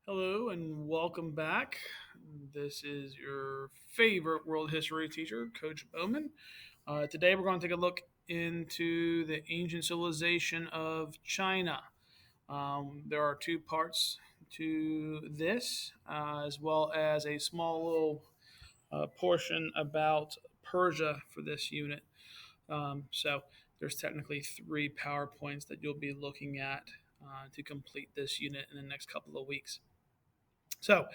Hello and welcome back. This is your favorite world history teacher, Coach Bowman. Today we're going to take a look into the ancient civilization of China. There are two parts to this, as well as a small little portion about Persia for this unit. So there's technically three PowerPoints that you'll be looking at to complete this unit in the next couple of weeks. So,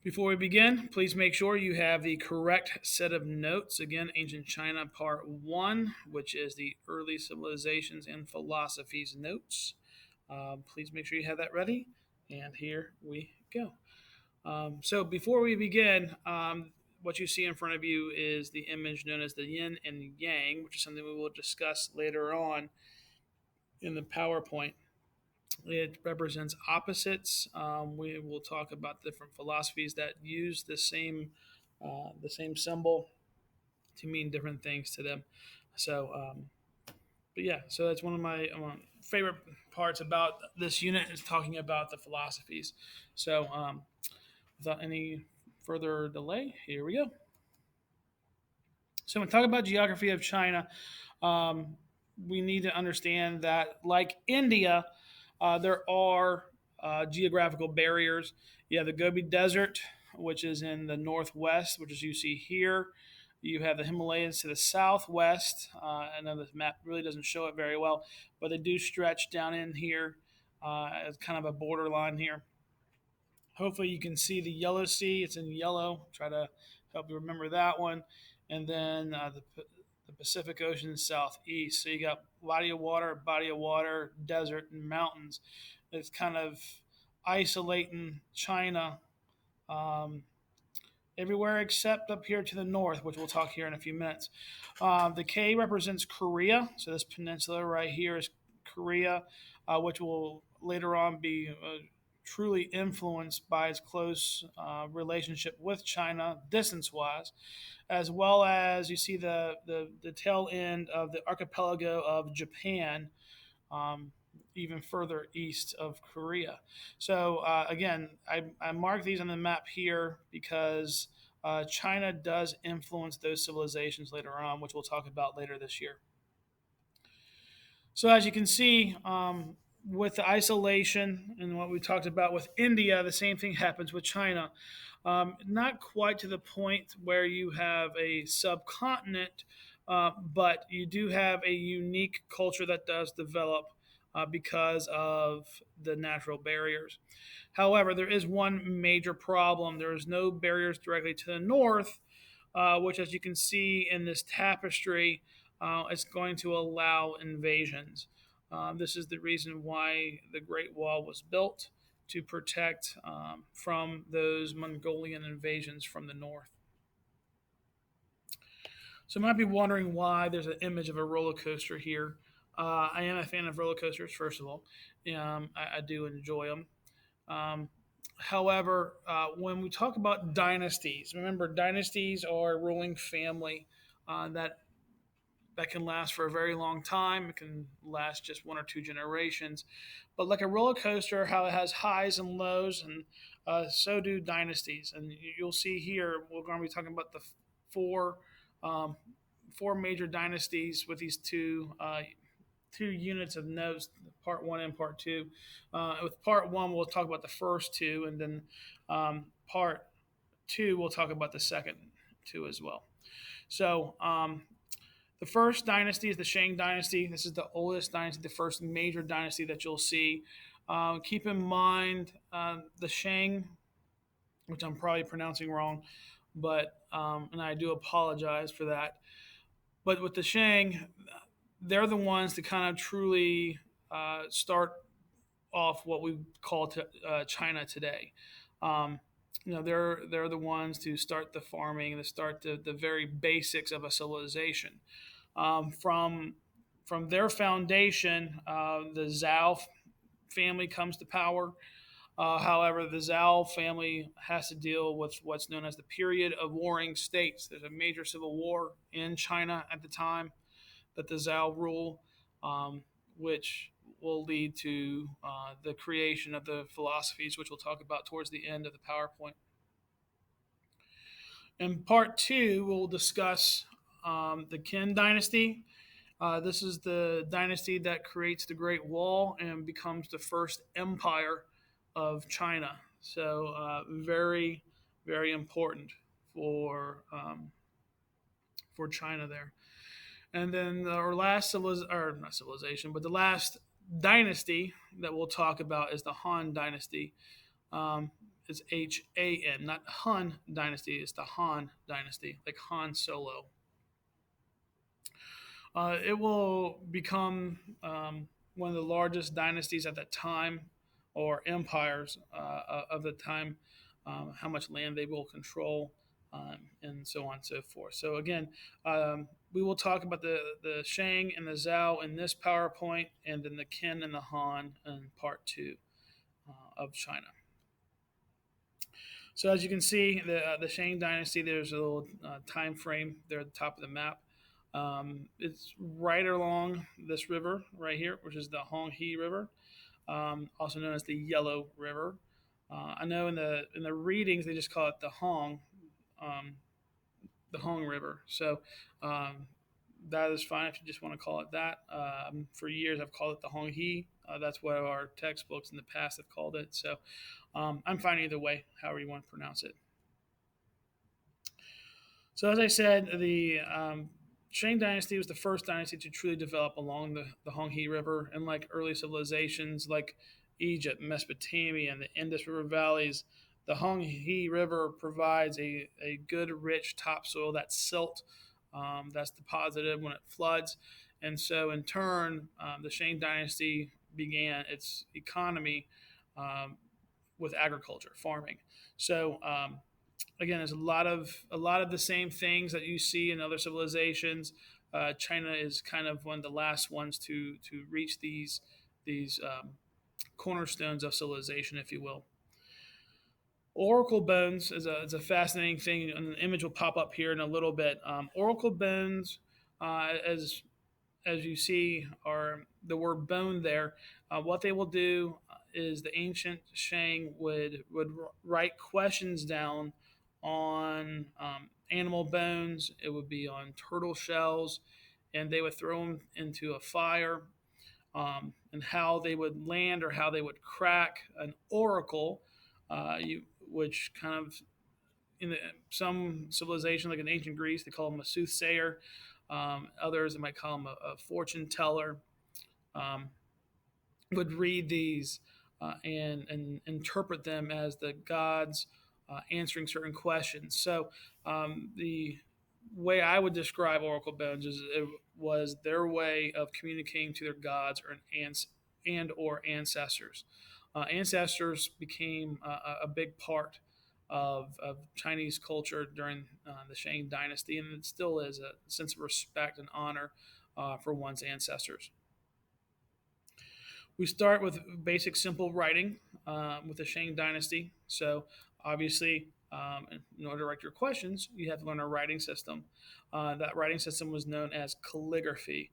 before we begin, please make sure you have the correct set of notes. Again, Ancient China Part 1, which is the Early Civilizations and Philosophies notes. Please make sure you have that ready. And here we go. So, before we begin, what you see in front of you is the image known as the yin and yang, which is something we will discuss later on in the PowerPoint. It represents opposites. We will talk about different philosophies that use the same symbol to mean different things to them. So, so that's one of my favorite parts about this unit is talking about the philosophies. So, without any further delay, here we go. So, when we talk about geography of China, um, we need to understand that, like India, there are geographical barriers. You have the Gobi Desert, which is in the northwest, which is you see here. You have the Himalayas to the southwest. I know this map really doesn't show it very well, but they do stretch down in here as kind of a borderline here. Hopefully, you can see the Yellow Sea. It's in yellow. Try to help you remember that one. And then the Pacific Ocean southeast. So you got body of water, desert, and mountains. It's kind of isolating China um, everywhere except up here to the north, which we'll talk here in a few minutes. The K represents Korea. So this peninsula right here is Korea, which will later on be truly influenced by its close relationship with China, distance wise, as well as you see the tail end of the archipelago of Japan, um, even further east of Korea. So, again, I mark these on the map here because China does influence those civilizations later on, which we'll talk about later this year. So, as you can see, with the isolation and what we talked about with India, the same thing happens with China. Not quite to the point where you have a subcontinent, but you do have a unique culture that does develop because of the natural barriers. However, there is one major problem. There is no barriers directly to the north, which, as you can see in this tapestry, is going to allow invasions. This is the reason why the Great Wall was built to protect from those Mongolian invasions from the north. So you might be wondering why there's an image of a roller coaster here. I am a fan of roller coasters, first of all. I do enjoy them. Um, However, when we talk about dynasties, remember dynasties are a ruling family that can last for a very long time. It can last just one or two generations. But like a roller coaster, how it has highs and lows, and so do dynasties. And you'll see here, we're going to be talking about the four um, four major dynasties with these two units of notes, part one and part two. With part one, we'll talk about the first two, and then part two, we'll talk about the second two as well. So, the first dynasty is the Shang dynasty. This is the oldest dynasty, the first major dynasty that you'll see. Keep in mind the Shang, which I'm probably pronouncing wrong, but and I do apologize for that. But with the Shang, they're the ones to kind of truly start off what we call China today. Um, they're the ones to start the farming, to start the very basics of a civilization. From their foundation, the Zhao family comes to power. However, the Zhao family has to deal with what's known as the period of warring states. There's a major civil war in China at the time that the Zhao rule, which will lead to the creation of the philosophies, which we'll talk about towards the end of the PowerPoint. In part two, we'll discuss the Qin dynasty. This is the dynasty that creates the Great Wall and becomes the first empire of China. So, very, very important for China there. And then our last or not civilization, but the last dynasty that we'll talk about is the Han dynasty. It's Han, not Hun dynasty. It's the Han dynasty, like Han Solo. It will become one of the largest dynasties at that time, or empires of the time, how much land they will control, and so on and so forth. So, again, we will talk about the Shang and the Zhao in this PowerPoint, and then the Qin and the Han in part two of China. So, as you can see, the Shang dynasty, there's a little time frame there at the top of the map. It's right along this river right here, which is the Honghe River, also known as the Yellow River. I know in the readings they just call it the Hong River. So that is fine if you just want to call it that. For years I've called it the Honghe. That's what our textbooks in the past have called it. So I'm fine either way, however you want to pronounce it. So as I said, the Shang dynasty was the first dynasty to truly develop along the Honghe River, and like early civilizations like Egypt, Mesopotamia, and the Indus River valleys, the Honghe River provides a good, rich topsoil that's silt, that's deposited when it floods. And so, in turn, the Shang dynasty began its economy with agriculture, farming. So, again, there's a lot of the same things that you see in other civilizations. China is kind of one of the last ones to reach these cornerstones of civilization, if you will. Oracle bones is a fascinating thing. An image will pop up here in a little bit. Oracle bones, as you see, are the word bone there. What they will do is the ancient Shang would write questions down on animal bones. It would be on turtle shells, and they would throw them into a fire. And how they would land or how they would crack an oracle, which kind of in some civilization, like in ancient Greece, they call him a soothsayer. Others, they might call him a fortune teller. Um, would read these and interpret them as the gods answering certain questions. So the way I would describe Oracle Bones is it was their way of communicating to their gods or ancestors. Ancestors became a big part of Chinese culture during the Shang Dynasty, and it still is a sense of respect and honor for one's ancestors. We start with basic, simple writing with the Shang Dynasty. So, obviously, in order to write your questions, you have to learn a writing system. That writing system was known as calligraphy.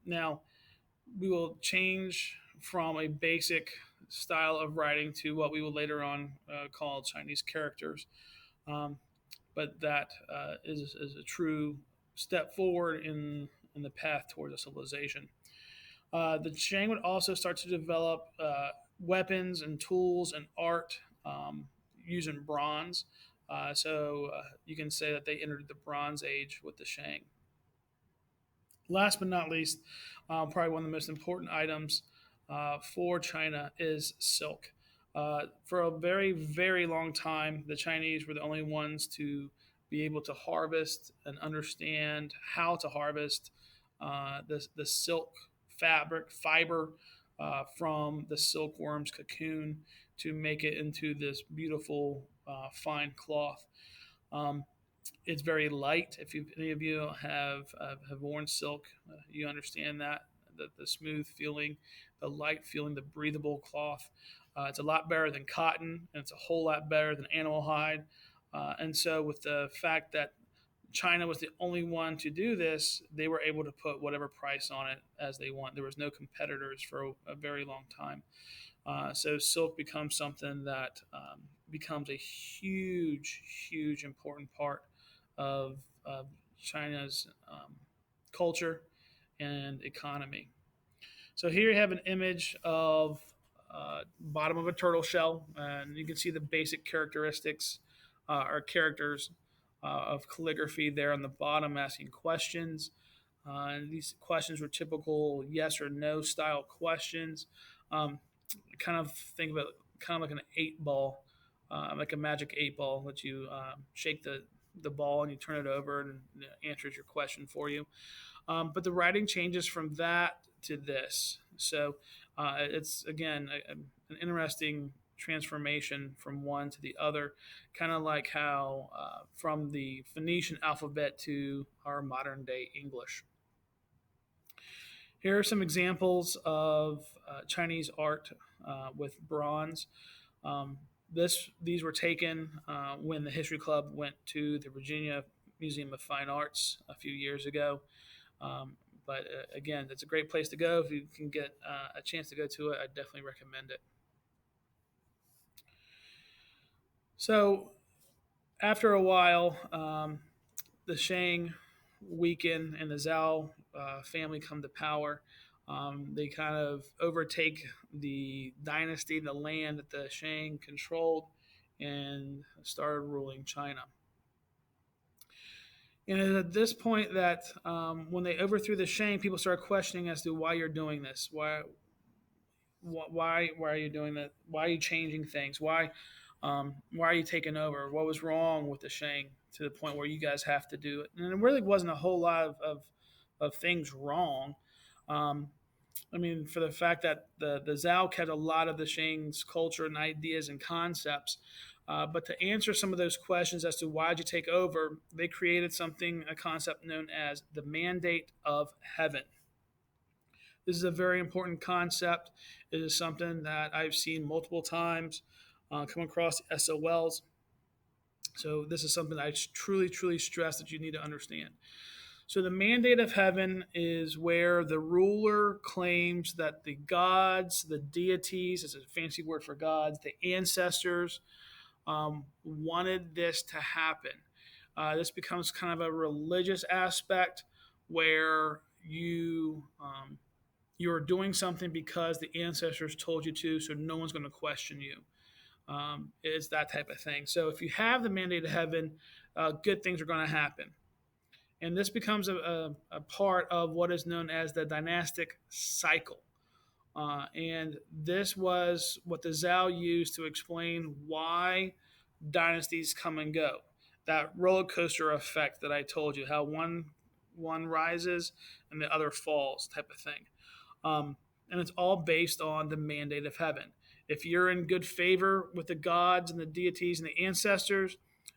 Now, we will change from a basic style of writing to what we will later on call Chinese characters. But that is a true step forward in the path towards a civilization. The Shang would also start to develop weapons and tools and art using bronze. So you can say that they entered the Bronze Age with the Shang. Last but not least, probably one of the most important items for China is silk. For a very, very long time, the Chinese were the only ones to be able to harvest and understand how to harvest the silk fiber from the silkworm's cocoon to make it into this beautiful fine cloth. It's very light. If any of you have worn silk, you understand that the smooth feeling, the light feeling, the breathable cloth. It's a lot better than cotton, and it's a whole lot better than animal hide. And so, with the fact that China was the only one to do this, they were able to put whatever price on it as they want. There was no competitors for a very long time. So silk becomes something that becomes a huge, huge important part of China's culture and economy. So here you have an image of bottom of a turtle shell, and you can see the basic characteristics or characters of calligraphy there on the bottom, asking questions. And these questions were typical yes or no style questions. Um, kind of think of it kind of like an 8 ball, like a magic 8 ball that you shake the ball and you turn it over and it answers your question for you. But the writing changes from that to this. So it's again an interesting transformation from one to the other, kind of like how from the Phoenician alphabet to our modern day English. Here are some examples of Chinese art with bronze. Um, these were taken when the History Club went to the Virginia Museum of Fine Arts a few years ago. Um, but again, it's a great place to go if you can get a chance to go to it. I definitely recommend it. So after a while, the Shang weaken and the Zhao family come to power. They kind of overtake the dynasty, the land that the Shang controlled, and started ruling China. And at this point, that when they overthrew the Shang, people started questioning as to why you're doing this. Why are you doing that? Why are you changing things? Why are you taking over? What was wrong with the Shang to the point where you guys have to do it? And it really wasn't a whole lot of things wrong. Um, I mean, for the fact that the Zhao kept a lot of the Shang's culture and ideas and concepts. But to answer some of those questions as to why did you take over, they created something, a concept known as the mandate of heaven. This is a very important concept. It is something that I've seen multiple times come across SOLs. So this is something I truly, truly stress that you need to understand. So the mandate of heaven is where the ruler claims that the gods, the deities, it's a fancy word for gods, the ancestors wanted this to happen. This becomes kind of a religious aspect where you're doing something because the ancestors told you to, so no one's going to question you. It's that type of thing. So if you have the mandate of heaven, good things are going to happen. And this becomes a part of what is known as the dynastic cycle. And this was what the Zhao used to explain why dynasties come and go. That roller coaster effect that I told you, how one rises and the other falls, type of thing. And it's all based on the mandate of heaven. If you're in good favor with the gods and the deities and the ancestors,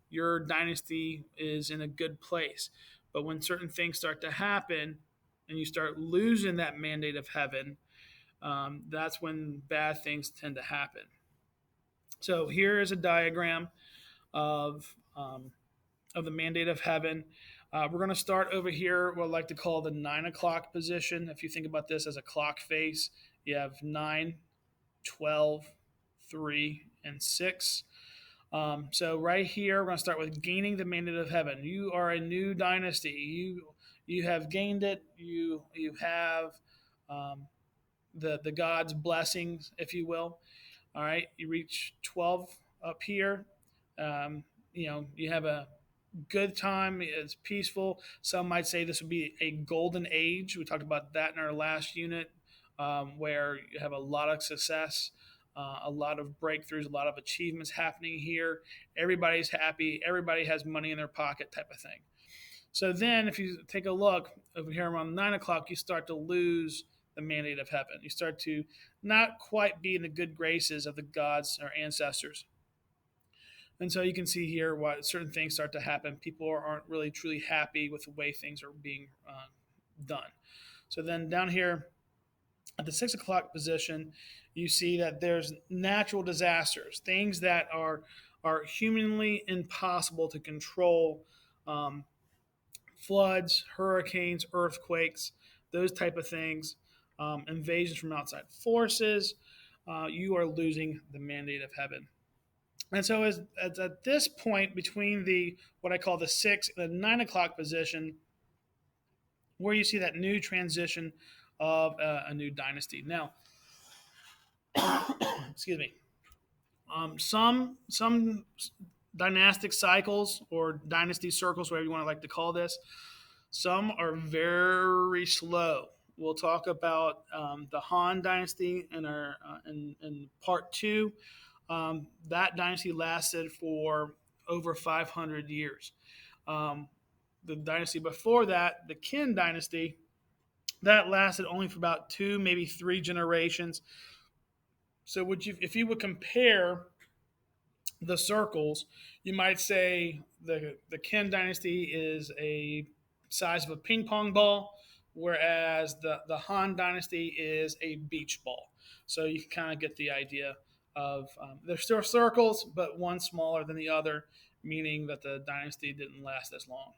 your dynasty is in a good place. But when certain things start to happen and you start losing that mandate of heaven, that's when bad things tend to happen. So here is a diagram of of the mandate of heaven. We're going to start over here, what I like to call the 9 o'clock position. If you think about this as a clock face, you have 9, 12, 3, and 6. So right here, we're going to start with gaining the mandate of heaven. You are a new dynasty. You have gained it. You have the God's blessings, if you will. All right, you reach 12 up here. You have a good time. It's peaceful. Some might say this would be a golden age. We talked about that in our last unit, where you have a lot of success, a lot of breakthroughs, a lot of achievements happening here. Everybody's happy. Everybody has money in their pocket, type of thing. So then, if you take a look over here around 9 o'clock, you start to lose the mandate of heaven. You start to not quite be in the good graces of the gods or ancestors. And so you can see here why certain things start to happen. People aren't really truly happy with the way things are being done. So then down here at the 6 o'clock position, you see that there's natural disasters, things that are humanly impossible to control. floods, hurricanes, earthquakes, those type of things, invasions from outside forces, you are losing the mandate of heaven. And so, as at this point between the what I call the 6 and the 9 o'clock position, where you see that new transition of a new dynasty. Now, excuse me. Some dynastic cycles or dynasty circles, whatever you want to like to call this, some are very slow. We'll talk about the Han Dynasty in part two. That dynasty lasted for over 500 years. Um, the dynasty before that, the Qin Dynasty, that lasted only for about two, maybe three generations. So, if you would compare the circles, you might say the Qin Dynasty is a size of a ping pong ball, whereas the Han Dynasty is a beach ball. So you can kind of get the idea of they're still circles, but one smaller than the other, meaning that the dynasty didn't last as long.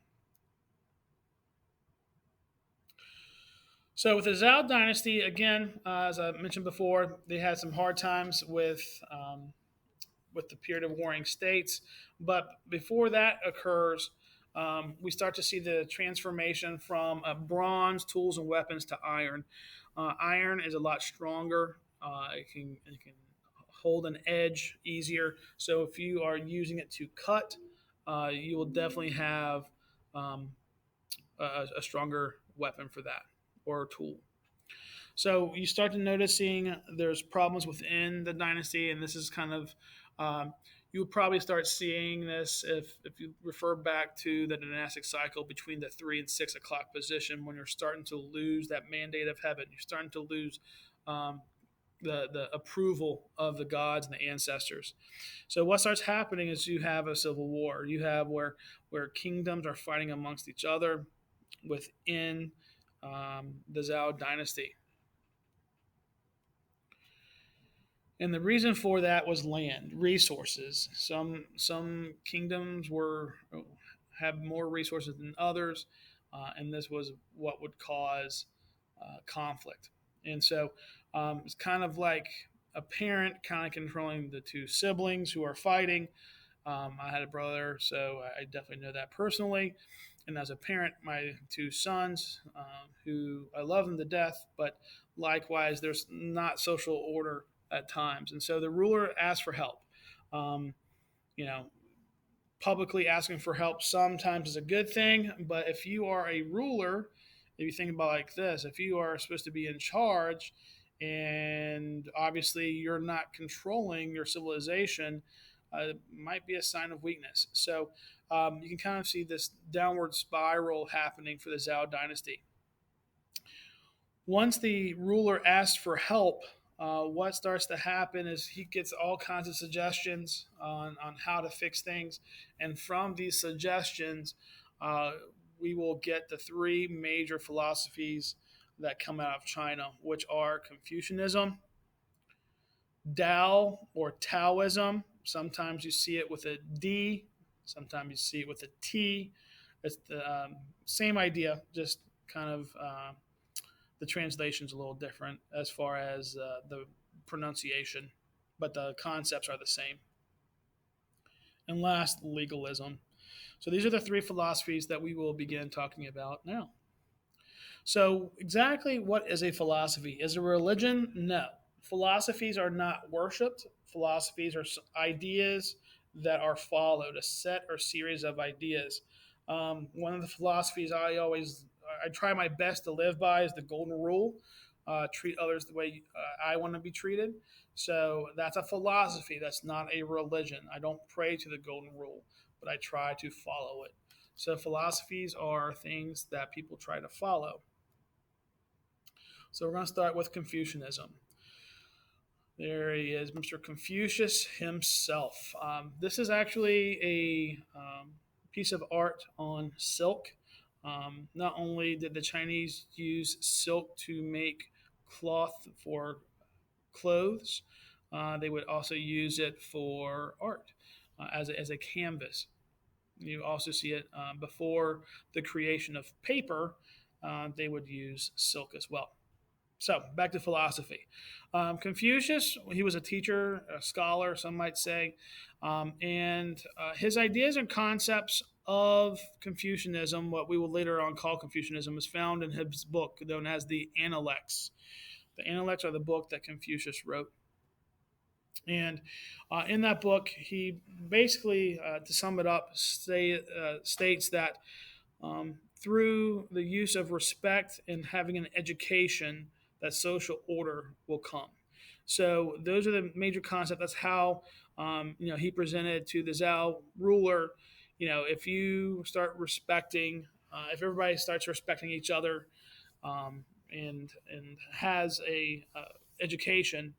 So with the Zhao Dynasty, again, as I mentioned before, they had some hard times with the period of warring states. But before that occurs, we start to see the transformation from bronze tools and weapons to iron. Iron is a lot stronger. It can hold an edge easier. So if you are using it to cut, you will definitely have um, a stronger weapon for that or tool. So you start to noticing there's problems within the dynasty, and this is kind of you'll probably start seeing this if you refer back to the dynastic cycle between the 3 and 6 o'clock position when you're starting to lose that mandate of heaven. You're starting to lose um, the approval of the gods and the ancestors. So what starts happening is you have a civil war. You have where kingdoms are fighting amongst each other within the Zhao dynasty. And the reason for that was land, resources. Some kingdoms were have more resources than others, and this was what would cause conflict. And so it's kind of like a parent kind of controlling the two siblings who are fighting. I had a brother, so I definitely know that personally. And as a parent, my two sons, who I love them to death, but likewise, there's not social order at times. And so the ruler asks for help. Um, you know, publicly asking for help sometimes is a good thing, but if you are a ruler, if you think about it like this, if you are supposed to be in charge and obviously you're not controlling your civilization, it might be a sign of weakness. So you can kind of see this downward spiral happening for the Zhao dynasty. Once the ruler asks for help, what starts to happen is he gets all kinds of suggestions on how to fix things. And from these suggestions, uh, we will get the three major philosophies that come out of China, which are Confucianism, Tao or Taoism. Sometimes you see it with a D, sometimes you see it with a T. It's the same idea, just kind of the translation's a little different as far as the pronunciation, but the concepts are the same. And last, legalism. So these are the three philosophies that we will begin talking about now. So, exactly what is a philosophy? Is a religion? No. Philosophies are not worshipped. Philosophies are ideas that are followed, a set or series of ideas. One of the philosophies I try my best to live by is the golden rule. Treat others the way I want to be treated. So that's a philosophy. That's not a religion. I don't pray to the golden rule, but I try to follow it. So philosophies are things that people try to follow. So we're going to start with Confucianism. There he is, Mr. Confucius himself. This is actually a piece of art on silk. Not only did the Chinese use silk to make cloth for clothes, they would also use it for art as a canvas. You also see it before the creation of paper. They would use silk as well. So back to philosophy. Confucius, he was a teacher, a scholar, some might say, and his ideas and concepts of Confucianism, what we will later on call Confucianism, is found in his book known as the Analects. The Analects are the book that Confucius wrote. And in that book, he basically, to sum it up, states that through the use of respect and having an education, that social order will come. So those are the major concepts. That's how he presented to the Zhao ruler. If you start respecting, if everybody starts respecting each other, and has a education,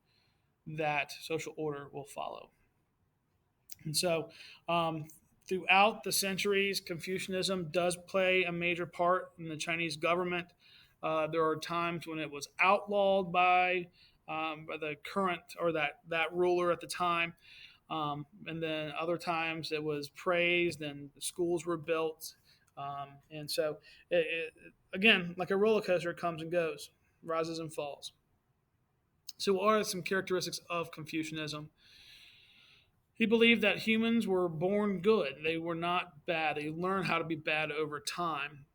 that social order will follow. And so, throughout the centuries, Confucianism does play a major part in the Chinese government. There are times when it was outlawed by the current or that ruler at the time, and then other times it was praised and schools were built. And so, again, like a roller coaster, it comes and goes, rises and falls. So, what are some characteristics of Confucianism? He believed that humans were born good. They were not bad. They learned how to be bad over time.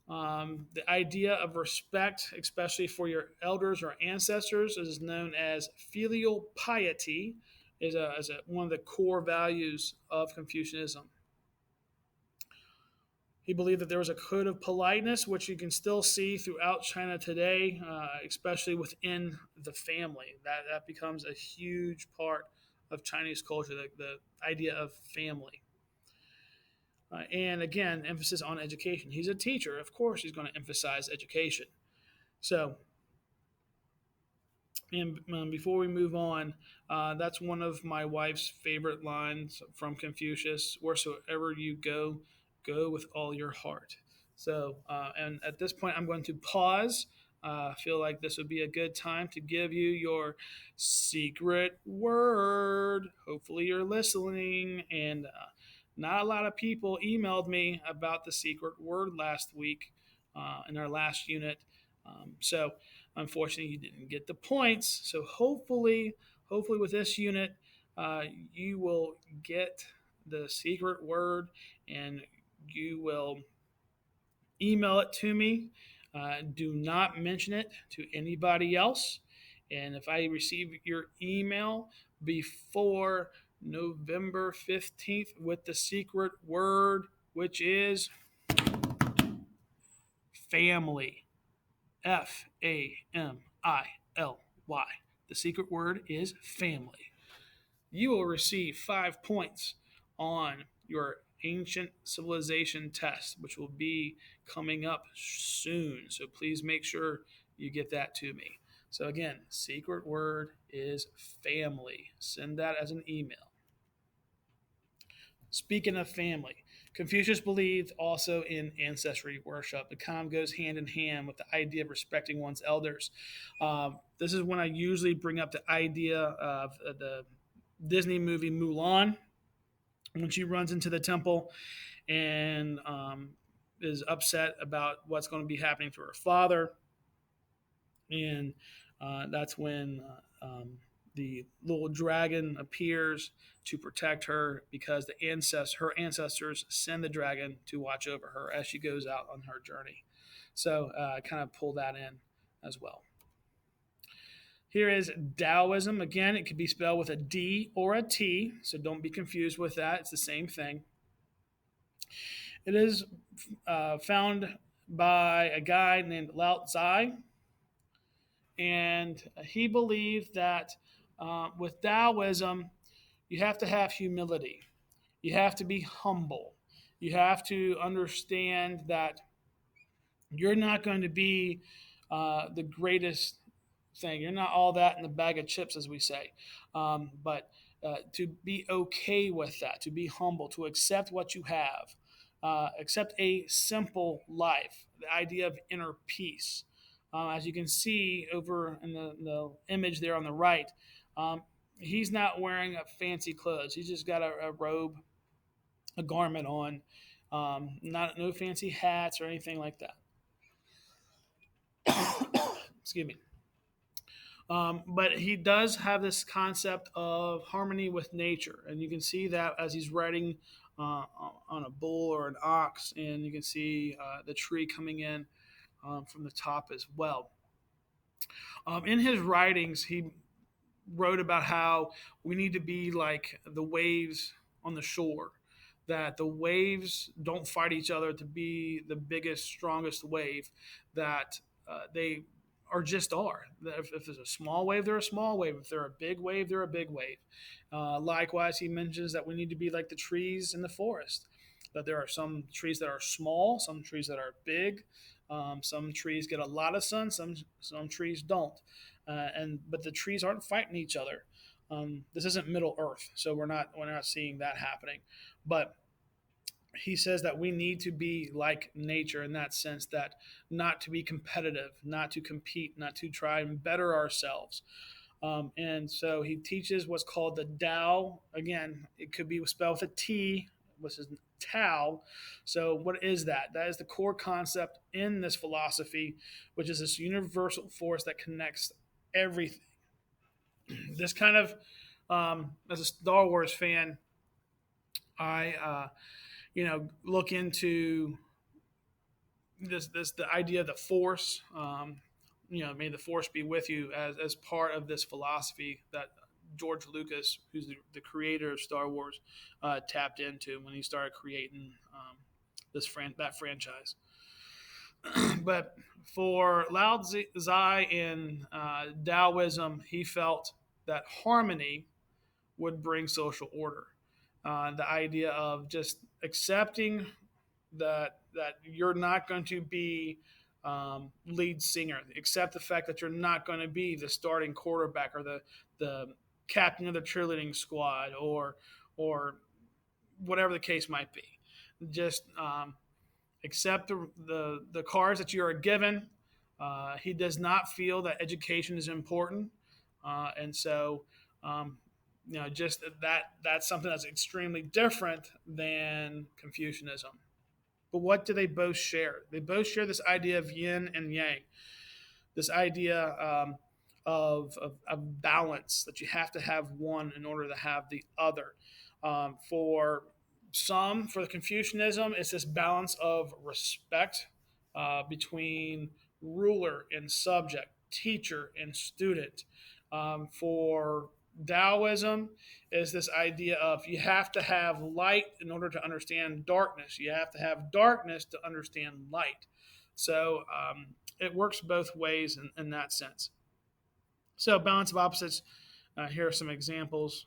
The idea of respect, especially for your elders or ancestors, is known as filial piety, is one of the core values of Confucianism. He believed that there was a code of politeness, which you can still see throughout China today, especially within the family. That becomes a huge part of Chinese culture, the idea of family. And again, emphasis on education. He's a teacher. Of course, he's going to emphasize education. So, and before we move on, that's one of my wife's favorite lines from Confucius: "Wheresoever you go, go with all your heart." So, and at this point, I'm going to pause. I feel like this would be a good time to give you your secret word. Hopefully, you're listening. And not a lot of people emailed me about the secret word last week in our last unit. So, unfortunately, you didn't get the points. So, hopefully, with this unit, you will get the secret word and you will email it to me. Do not mention it to anybody else. And if I receive your email before November 15th with the secret word, which is family, FAMILY. The secret word is family. You will receive 5 points on your ancient civilization test, which will be coming up soon. So please make sure you get that to me. So again, secret word is family. Send that as an email. Speaking of family, Confucius believed also in ancestry worship. It kind of goes hand in hand with the idea of respecting one's elders. This is when I usually bring up the idea of the Disney movie Mulan, when she runs into the temple and is upset about what's going to be happening to her father. And that's when the little dragon appears to protect her because her ancestors send the dragon to watch over her as she goes out on her journey. So kind of pull that in as well. Here is Taoism. Again, it could be spelled with a D or a T, so don't be confused with that. It's the same thing. It is found by a guy named Lao Tzu, and he believed that with Taoism, you have to have humility. You have to be humble. You have to understand that you're not going to be the greatest thing. You're not all that in the bag of chips, as we say. But to be okay with that, to be humble, to accept what you have, accept a simple life, the idea of inner peace. As you can see over in the image there on the right, he's not wearing a fancy clothes. He's just got a robe a garment on, not no fancy hats or anything like that. Excuse me. But he does have this concept of harmony with nature, and you can see that as he's riding on a bull or an ox, and you can see the tree coming in from the top as well. In his writings, he wrote about how we need to be like the waves on the shore, that the waves don't fight each other to be the biggest, strongest wave, that they are just are. If there's a small wave, they're a small wave. If they're a big wave, they're a big wave. Likewise, he mentions that we need to be like the trees in the forest, that there are some trees that are small, some trees that are big. Some trees get a lot of sun, some trees don't, and but the trees aren't fighting each other. This isn't Middle Earth, so we're not seeing that happening. But he says that we need to be like nature in that sense, that not to be competitive, not to compete, not to try and better ourselves. And so he teaches what's called the Tao. Again, it could be spelled with a T, which is Tao. So, what is that? That is the core concept in this philosophy, which is this universal force that connects everything. This kind of, as a Star Wars fan, I, look into this the idea of the force. May the force be with you as part of this philosophy that George Lucas, who's the creator of Star Wars, tapped into when he started creating that franchise. But for Lao Tzu and Taoism, he felt that harmony would bring social order. The idea of just accepting that you're not going to be lead singer. Accept the fact that you're not going to be the starting quarterback or the captain of the cheerleading squad or whatever the case might be. Just accept the cards that you are given. He does not feel that education is important, and so just that's something that's extremely different than Confucianism. But what do they both share? They both share this idea of yin and yang, this idea of balance, that you have to have one in order to have the other. For the Confucianism, it's this balance of respect between ruler and subject, teacher and student. For Taoism is this idea of you have to have light in order to understand darkness. You have to have darkness to understand light. So it works both ways in that sense. So balance of opposites. Here are some examples.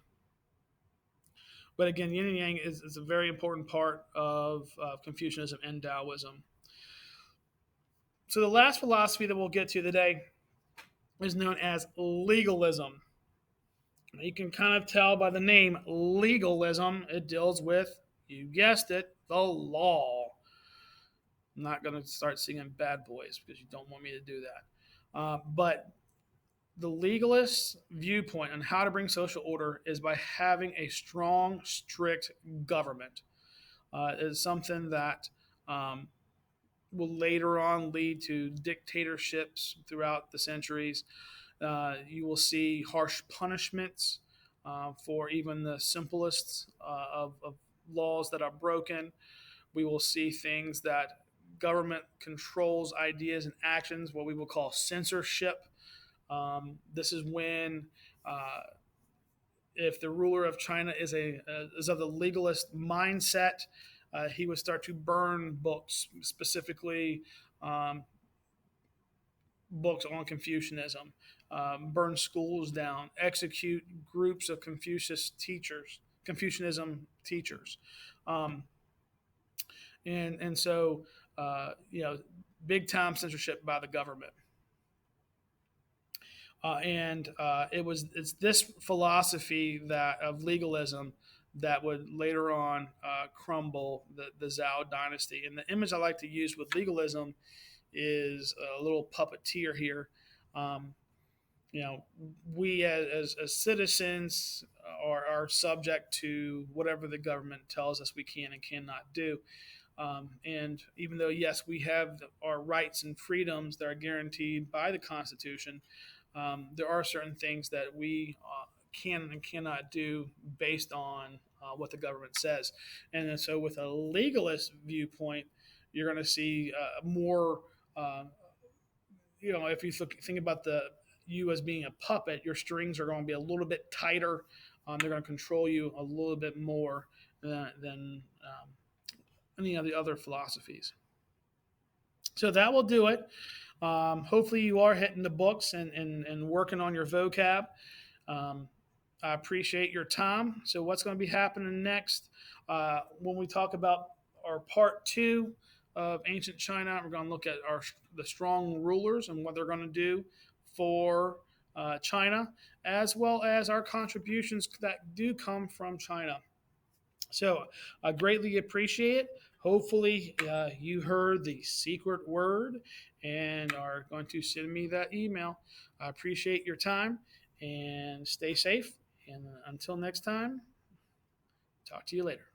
But again, yin and yang is a very important part of Confucianism and Taoism. So the last philosophy that we'll get to today is known as legalism. You can kind of tell by the name legalism, it deals with, you guessed it, the law. I'm not going to start singing Bad Boys because you don't want me to do that. But the legalist viewpoint on how to bring social order is by having a strong, strict government. It is something that will later on lead to dictatorships throughout the centuries. You will see harsh punishments for even the simplest of laws that are broken. We will see things that government controls ideas and actions, what we will call censorship. This is when, if the ruler of China is of the legalist mindset, he would start to burn books, specifically books on Confucianism, burn schools down, execute groups of Confucianism teachers, and so big time censorship by the government. It's this philosophy that of legalism that would later on crumble the Zhao dynasty. And the image I like to use with legalism is a little puppeteer here. you know, we as citizens are subject to whatever the government tells us we can and cannot do. And even though, yes, we have our rights and freedoms that are guaranteed by the Constitution, there are certain things that we can and cannot do based on what the government says. And so, with a legalist viewpoint, you're going to see more. Uh, if you think about you as being a puppet, your strings are going to be a little bit tighter. They're going to control you a little bit more than any of the other philosophies. So that will do it. Hopefully, you are hitting the books and working on your vocab. Um, I appreciate your time. So, what's going to be happening next? When we talk about our part two of ancient China, we're going to look at the strong rulers and what they're going to do for China, as well as our contributions that do come from China. So I greatly appreciate it. Hopefully, you heard the secret word and are going to send me that email. I appreciate your time and stay safe. And until next time, talk to you later.